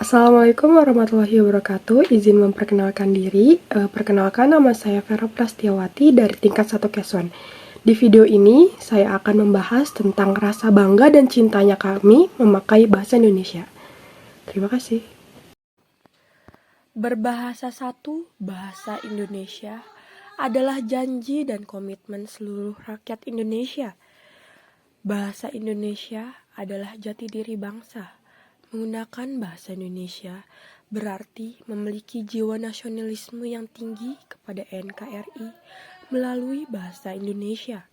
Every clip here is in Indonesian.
Assalamualaikum warahmatullahi wabarakatuh. Izin memperkenalkan diri. Perkenalkan, nama saya Vera Prastiawati dari tingkat 1 Keswan. Di video ini, saya akan membahas tentang rasa bangga dan cintanya kami memakai bahasa Indonesia. Terima kasih. Berbahasa satu, bahasa Indonesia, adalah janji dan komitmen seluruh rakyat Indonesia. Bahasa Indonesia adalah jati diri bangsa. Menggunakan bahasa Indonesia berarti memiliki jiwa nasionalisme yang tinggi kepada NKRI melalui bahasa Indonesia.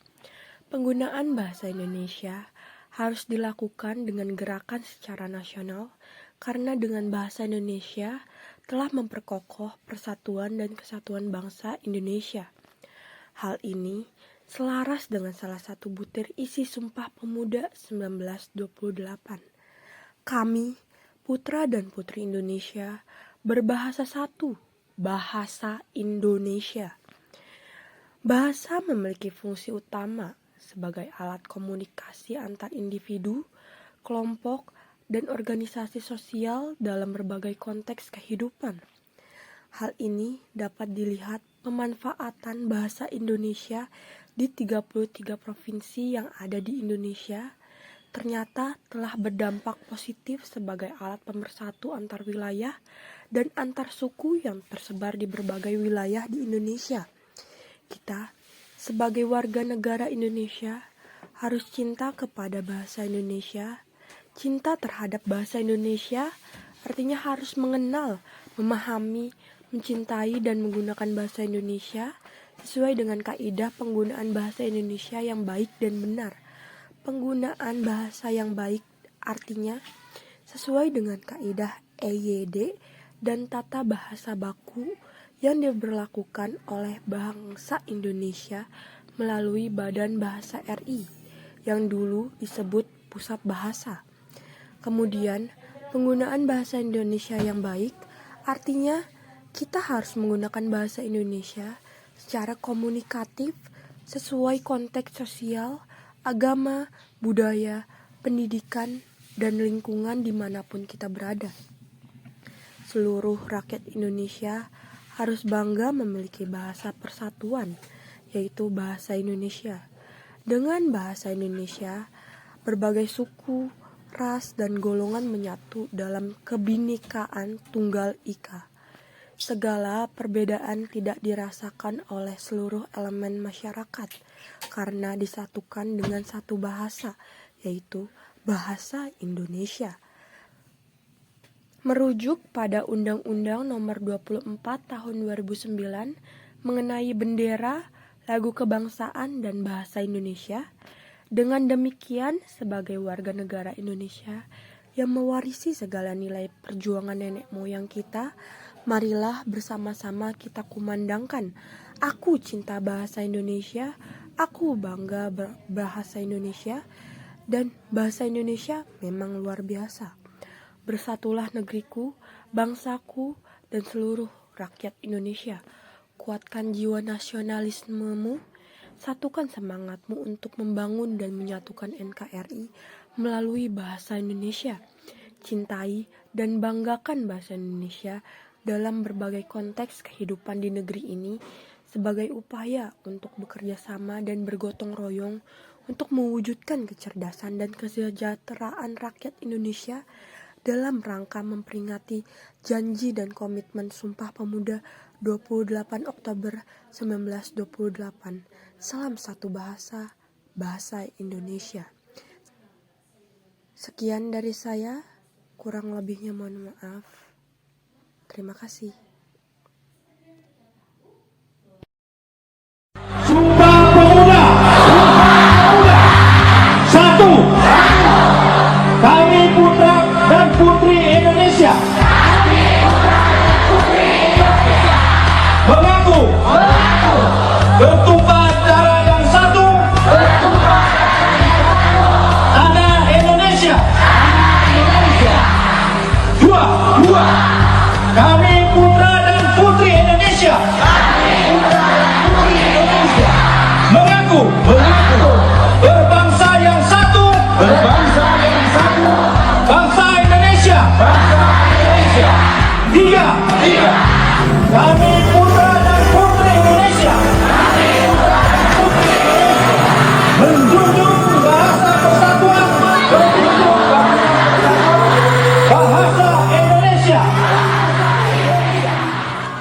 Penggunaan bahasa Indonesia harus dilakukan dengan gerakan secara nasional karena dengan bahasa Indonesia telah memperkokoh persatuan dan kesatuan bangsa Indonesia. Hal ini selaras dengan salah satu butir isi Sumpah Pemuda 1928. Kami, putra dan putri Indonesia, berbahasa satu, bahasa Indonesia. Bahasa memiliki fungsi utama sebagai alat komunikasi antar individu, kelompok, dan organisasi sosial dalam berbagai konteks kehidupan. Hal ini dapat dilihat pemanfaatan bahasa Indonesia di 33 provinsi yang ada di Indonesia ternyata telah berdampak positif sebagai alat pemersatu antar wilayah dan antar suku yang tersebar di berbagai wilayah di Indonesia. Kita, sebagai warga negara Indonesia, harus cinta kepada bahasa Indonesia. Cinta terhadap bahasa Indonesia artinya harus mengenal, memahami, mencintai dan menggunakan bahasa Indonesia sesuai dengan kaidah penggunaan bahasa Indonesia yang baik dan benar. Penggunaan bahasa yang baik artinya sesuai dengan kaidah EYD dan tata bahasa baku yang diberlakukan oleh bangsa Indonesia melalui Badan Bahasa RI yang dulu disebut Pusat Bahasa. Kemudian, penggunaan bahasa Indonesia yang baik artinya kita harus menggunakan bahasa Indonesia secara komunikatif sesuai konteks sosial, agama, budaya, pendidikan, dan lingkungan dimanapun kita berada. Seluruh rakyat Indonesia harus bangga memiliki bahasa persatuan, yaitu bahasa Indonesia. Dengan bahasa Indonesia, berbagai suku, ras, dan golongan menyatu dalam kebinekaan Tunggal Ika. Segala perbedaan tidak dirasakan oleh seluruh elemen masyarakat karena disatukan dengan satu bahasa, yaitu bahasa Indonesia. Merujuk pada Undang-Undang Nomor 24 Tahun 2009 mengenai bendera, lagu kebangsaan, dan bahasa Indonesia, dengan demikian sebagai warga negara Indonesia yang mewarisi segala nilai perjuangan nenek moyang kita, marilah bersama-sama kita kumandangkan, aku cinta bahasa Indonesia, aku bangga berbahasa Indonesia, dan bahasa Indonesia memang luar biasa. Bersatulah negeriku, bangsaku, dan seluruh rakyat Indonesia. Kuatkan jiwa nasionalismemu, satukan semangatmu untuk membangun dan menyatukan NKRI melalui bahasa Indonesia. Cintai dan banggakan bahasa Indonesia dalam berbagai konteks kehidupan di negeri ini sebagai upaya untuk bekerja sama dan bergotong royong untuk mewujudkan kecerdasan dan kesejahteraan rakyat Indonesia dalam rangka memperingati janji dan komitmen Sumpah Pemuda 28 Oktober 1928. Salam satu bahasa, bahasa Indonesia. Sekian dari saya, kurang lebihnya mohon maaf. Terima kasih. Sumpah Pemuda. Satu. Kami putra dan putri Indonesia. Mengaku bertumpah darah yang satu. Tanah Indonesia. Dua. Kami putra tiga.